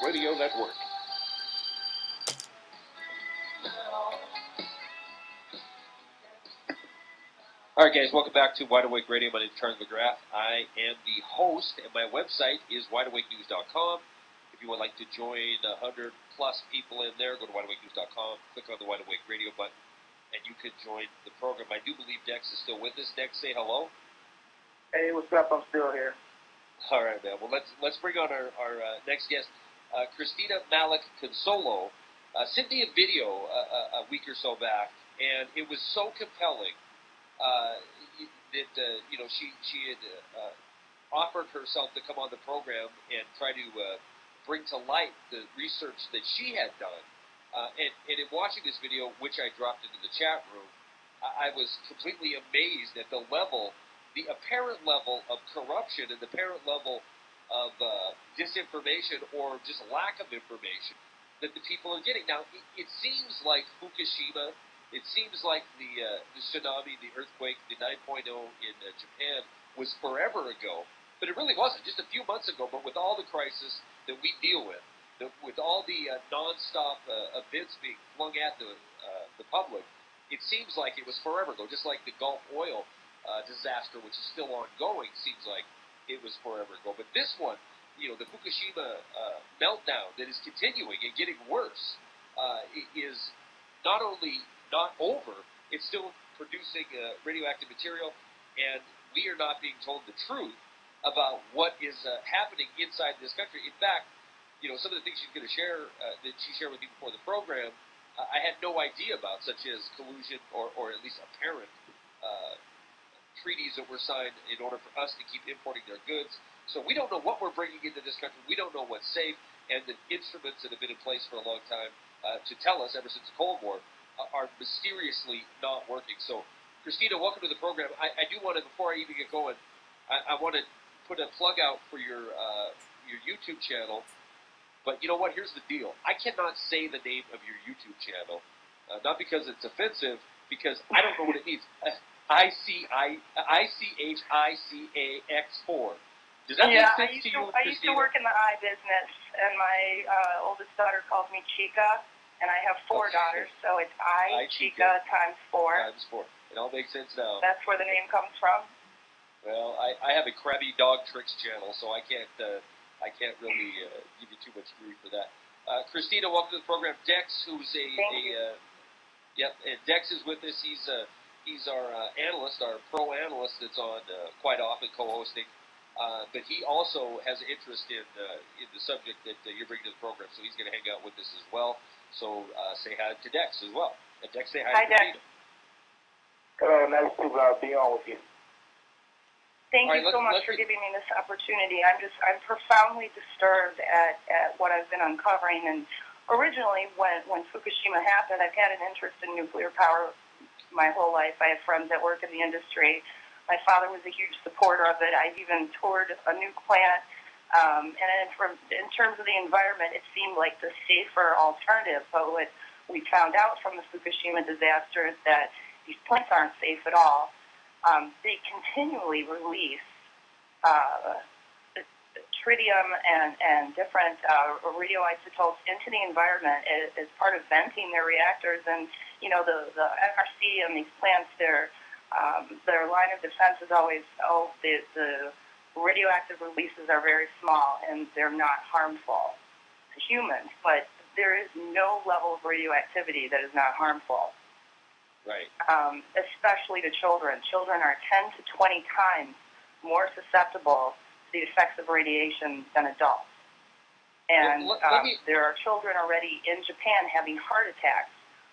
Radio Network. All right, guys, welcome back to Wide Awake Radio. My name is Charles McGrath. I am the host, and my website is wideawakenews.com. If you would like to join 100-plus people in there, go to wideawakenews.com, click on the Wide Awake Radio button, and you can join the program. I do believe Dex is still with us. Dex, say hello. Hey, what's up? I'm still here. All right, man. Well, let's bring on our next guest, Christina Malik Consolo. Sent me a video a week or so back, and it was so compelling. She had offered herself to come on the program and try to bring to light the research that she had done. And in watching this video, which I dropped into the chat room, I was completely amazed at the apparent level of corruption and the apparent level of disinformation or just lack of information that the people are getting. Now, it seems like Fukushima. It seems like the tsunami, the earthquake, the 9.0 in Japan was forever ago, but it really wasn't. Just a few months ago, but with all the crisis that we deal with, with all the nonstop events being flung at the public, it seems like it was forever ago, just like the Gulf oil disaster, which is still ongoing, seems like it was forever ago. But this one, the Fukushima meltdown that is continuing and getting worse is not only not over, it's still producing radioactive material, and we are not being told the truth about what is happening inside this country. In fact, some of the things she's going to share, that she shared with me before the program, I had no idea about, such as collusion or at least apparent treaties that were signed in order for us to keep importing their goods. So we don't know what we're bringing into this country. We don't know what's safe, and the instruments that have been in place for a long time to tell us ever since the Cold War are mysteriously not working. So, Christina, welcome to the program. I do want to, before I even get going, I want to put a plug out for your YouTube channel. But you know what? Here's the deal. I cannot say the name of your YouTube channel, not because it's offensive, because I don't know what it means. ichicax4. Does that make sense to you, Christina? I used to work in the eye business, and my oldest daughter calls me Chica. And I have four daughters, so it's ichica times 4. Times 4. It all makes sense now. That's where the name comes from. Well, I have a Krabby Dog Tricks channel, so I can't really give you too much grief for that. Christina, welcome to the program. Dex, who's and Dex is with us. He's our analyst, our pro analyst that's on quite often co-hosting. But he also has an interest in the subject that you're bringing to the program, so he's going to hang out with us as well. So say hi to Dex as well. Dex, say hi to Christina. Hello, nice to be on with you. Thank you so much for giving me this opportunity. I'm profoundly disturbed at what I've been uncovering. And originally, when Fukushima happened, I've had an interest in nuclear power my whole life. I have friends that work in the industry. My father was a huge supporter of it. I've even toured a nuke plant. And in terms of the environment, it seemed like the safer alternative. But what we found out from the Fukushima disaster is that these plants aren't safe at all. They continually release tritium and different radioisotopes into the environment as part of venting their reactors. And, the NRC and these plants, their line of defense is always, the radioactive releases are very small and they're not harmful to humans, but there is no level of radioactivity that is not harmful. Right. Especially to children. Children are 10 to 20 times more susceptible to the effects of radiation than adults. And there are children already in Japan having heart attacks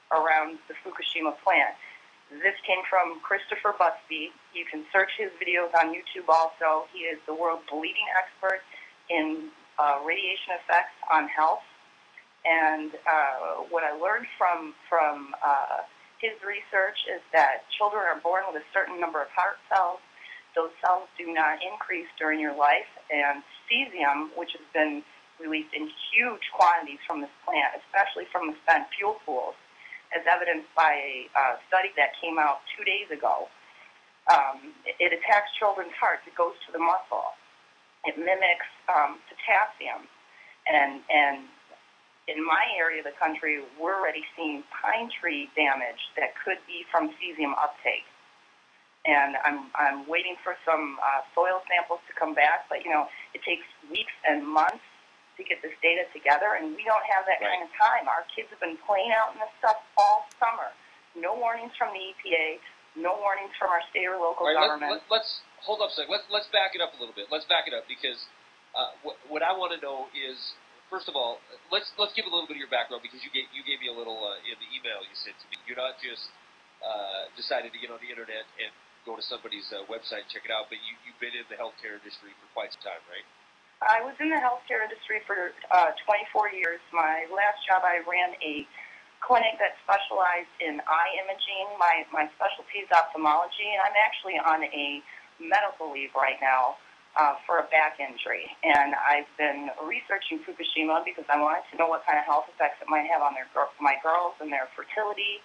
around the Fukushima plant. This came from Christopher Busby. You can search his videos on YouTube also. He is the world's leading expert in radiation effects on health. And what I learned from his research is that children are born with a certain number of heart cells. Those cells do not increase during your life. And cesium, which has been released in huge quantities from this plant, especially from the spent fuel pools, as evidenced by a study that came out 2 days ago. It attacks children's hearts. It goes to the muscle. It mimics potassium. And in my area of the country, we're already seeing pine tree damage that could be from cesium uptake. And I'm waiting for some soil samples to come back, but it takes weeks and months to get this data together, and we don't have that kind of time. Our kids have been playing out in this stuff all summer. No warnings from the EPA, no warnings from our state or local government. Let's hold up a second. Let's back it up a little bit. Let's back it up because what I want to know is, first of all, let's give a little bit of your background, because you gave me a little in the email you sent to me. You're not just decided to get on the internet and go to somebody's website and check it out, but you've been in the healthcare industry for quite some time, right? I was in the healthcare industry for 24 years. My last job, I ran a clinic that specialized in eye imaging. My specialty is ophthalmology, and I'm actually on a medical leave right now for a back injury. And I've been researching Fukushima because I wanted to know what kind of health effects it might have on my girls and their fertility.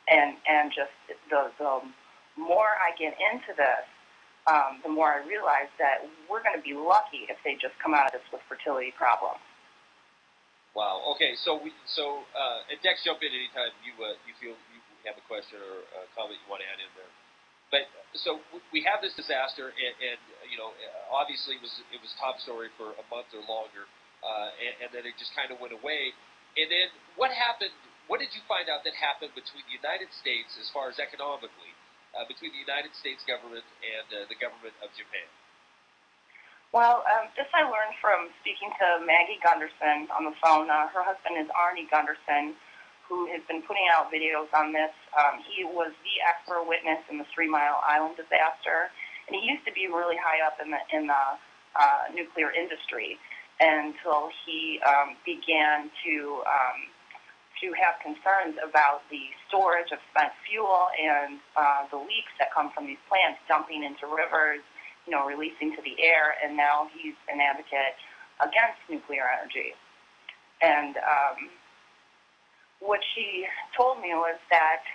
And just the more I get into this, the more I realize that we're going to be lucky if they just come out of this with fertility problems. Wow. Okay. And Dex, jump in anytime you feel you have a question or a comment you want to add in there. But so we have this disaster, and obviously it was top story for a month or longer, and then it just kind of went away. And then what happened? What did you find out that happened between the United States, as far as economically, between the United States government and the government of Japan? Well, this I learned from speaking to Maggie Gunderson on the phone. Her husband is Arnie Gunderson, who has been putting out videos on this. He was the expert witness in the 3 Mile Island disaster, and he used to be really high up in the nuclear industry until he began to have concerns about the storage of spent fuel and the leaks that come from these plants dumping into rivers, releasing to the air, and now he's an advocate against nuclear energy. And what she told me was that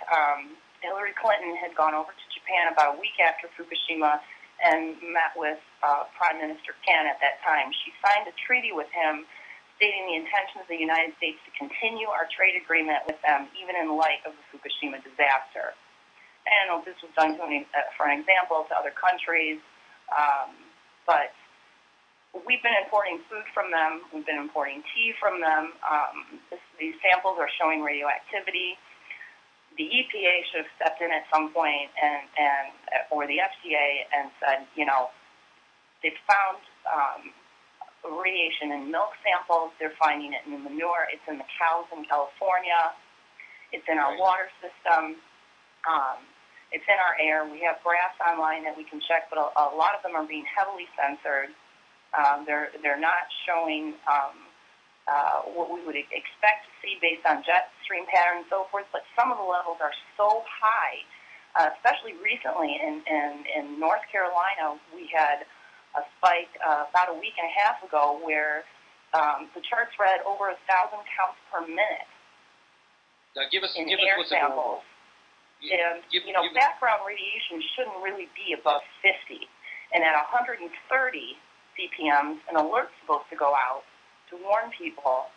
Hillary Clinton had gone over to Japan about a week after Fukushima and met with Prime Minister Kan at that time. She signed a treaty with him stating the intention of the United States to continue our trade agreement with them, even in light of the Fukushima disaster. And this was done for an example to other countries, but we've been importing food from them. We've been importing tea from them. These samples are showing radioactivity. The EPA should have stepped in at some point, or the FDA, and said, they've found radiation in milk samples. They're finding it in the manure. It's in the cows in California. It's in our water system. It's in our air. We have graphs online that we can check, but a lot of them are being heavily censored. They're not showing what we would expect to see based on jet stream pattern and so forth, but some of the levels are so high, especially recently in North Carolina. We had a spike about a week and a half ago where the charts read over 1,000 counts per minute. Now give us air what's samples. And background radiation shouldn't really be above 50. And at 130 CPMs, an alert's supposed to go out to warn people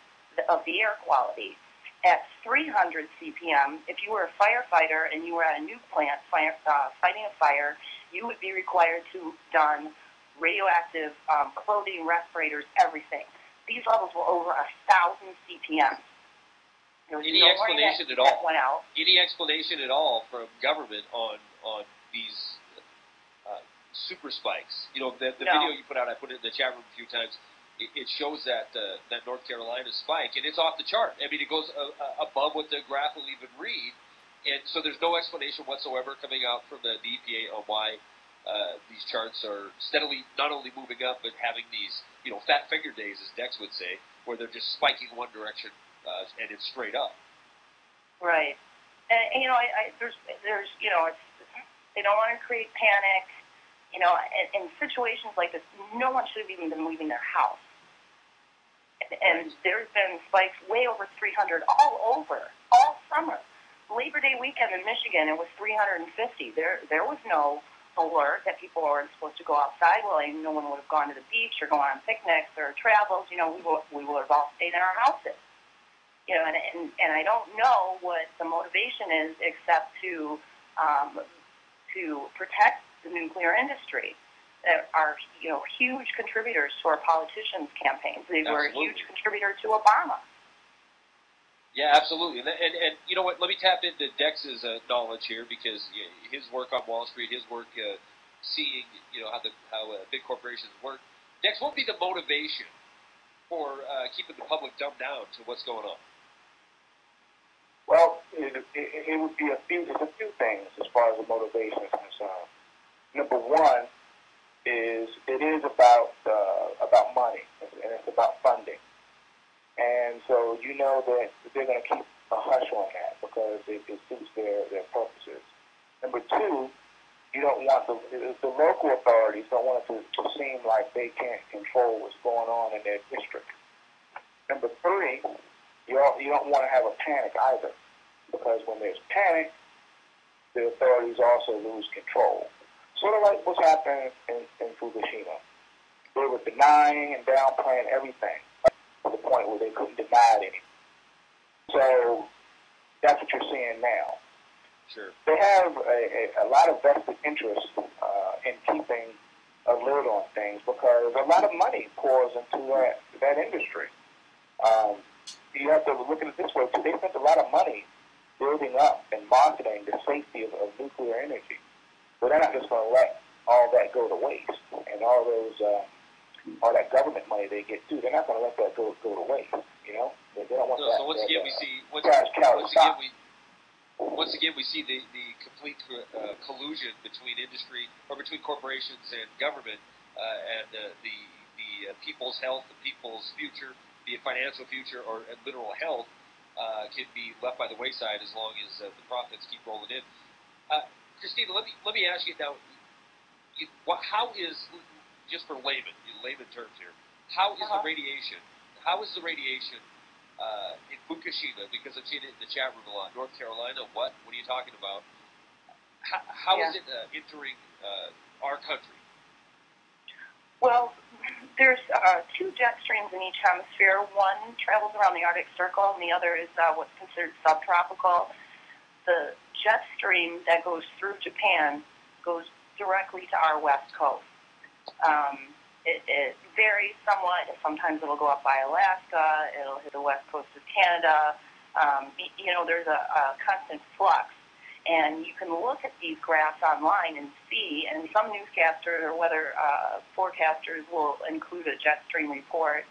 of the air quality. At 300 CPM, if you were a firefighter and you were at a nuke plant fighting a fire, you would be required to don radioactive clothing, respirators, everything. These levels were over 1,000 CPM. Any explanation at all? Any explanation at all from government on these super spikes? The video you put out, I put it in the chat room a few times. It shows that North Carolina spike, and it's off the chart. I mean, it goes above what the graph will even read, and so there's no explanation whatsoever coming out from the EPA on why these charts are steadily not only moving up, but having these fat finger days, as Dex would say, where they're just spiking one direction and it's straight up. Right, and there's they don't want to create panic. In situations like this, no one should have even been leaving their house. And there's been spikes way over 300 all summer. Labor Day weekend in Michigan, it was 350. There was no alert that people aren't supposed to go outside. Well, no one would have gone to the beach or gone on picnics or travels. We would have all stayed in our houses. And I don't know what the motivation is except to protect the nuclear industry that are huge contributors to our politicians' campaigns. They were a huge contributor to Obama. Yeah, absolutely. And you know what? Let me tap into Dex's knowledge here, because his work on Wall Street, his work seeing how big corporations work. Dex, what would be the motivation for keeping the public dumbed down to what's going on? Well, it would be a few things as far as the motivation is concerned. Number one is it is about money, and it's about funding. And so you know that they're going to keep a hush on that because it suits their purposes. Number two, you don't want the local authorities don't want it to seem like they can't control what's going on in their district. Number three, you don't want to have a panic either, because when there's panic, the authorities also lose control. Sort of like what's happening in Fukushima. They were denying and downplaying everything to the point where they couldn't deny it anymore. So that's what you're seeing now. Sure. They have a lot of vested interest in keeping a lid on things because a lot of money pours into that industry. You have to look at it this way too. They spent a lot of money building up and marketing the safety of nuclear energy. But they're not just going to let all that go to waste, and all that government money they get too. They're not going to let that go to waste. They don't want that. So once again, we see the complete collusion between industry, or between corporations and government, and the people's health, the people's future, be it financial future or literal health, can be left by the wayside as long as the profits keep rolling in. Christina, let me ask you now. How is, just for layman terms here, how is the radiation? How is the radiation in Fukushima? Because I've seen it in the chat room a lot. North Carolina, what? What are you talking about? How is it entering our country? Well, there's two jet streams in each hemisphere. One travels around the Arctic Circle, and the other is what's considered subtropical. The jet stream that goes through Japan goes directly to our west coast. It varies somewhat. Sometimes it'll go up by Alaska. It'll hit the west coast of Canada. There's a constant flux. And you can look at these graphs online and see, and some newscasters or weather forecasters will include a jet stream report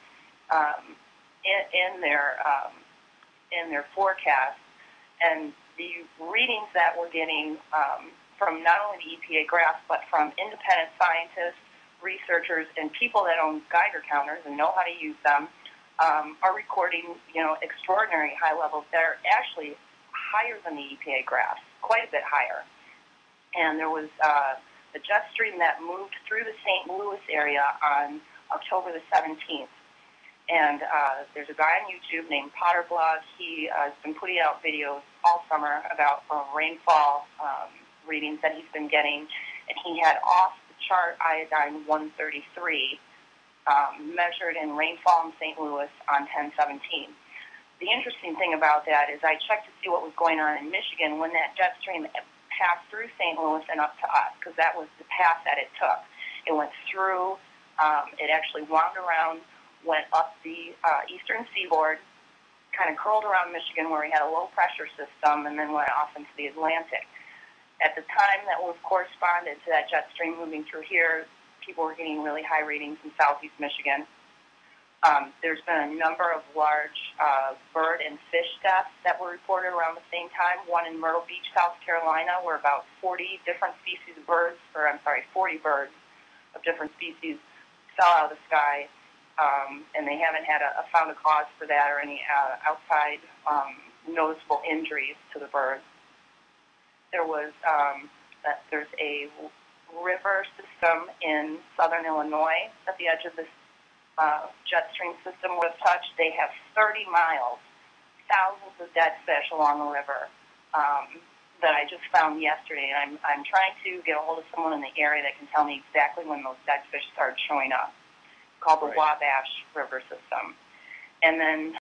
in their forecast. And the readings that we're getting from not only the EPA graphs, but from independent scientists, researchers, and people that own Geiger counters and know how to use them, are recording, extraordinary high levels that are actually higher than the EPA graphs, quite a bit higher. And there was a jet stream that moved through the St. Louis area on October the 17th. And there's a guy on YouTube named Potterblog. He has been putting out videos all summer about rainfall readings that he's been getting. And he had off-the-chart iodine 133 measured in rainfall in St. Louis on 10/17. The interesting thing about that is I checked to see what was going on in Michigan when that jet stream passed through St. Louis and up to us, because that was the path that it took. It went through, it actually wound around, went up the eastern seaboard, kind of curled around Michigan where we had a low-pressure system, and then went off into the Atlantic. At the time that was corresponded to that jet stream moving through here, people were getting really high readings in southeast Michigan. There's been a number of large bird and fish deaths that were reported around the same time. One in Myrtle Beach, South Carolina, where about 40 different species of birds, 40 birds of different species fell out of the sky, and they haven't had found a cause for that or any outside noticeable injuries to the birds. There's a river system in southern Illinois at the edge of this jet stream system was touched. They have 30 miles, thousands of dead fish along the river. that I just found yesterday, and I'm trying to get a hold of someone in the area that can tell me exactly when those dead fish started showing up, called the Wabash River System. And then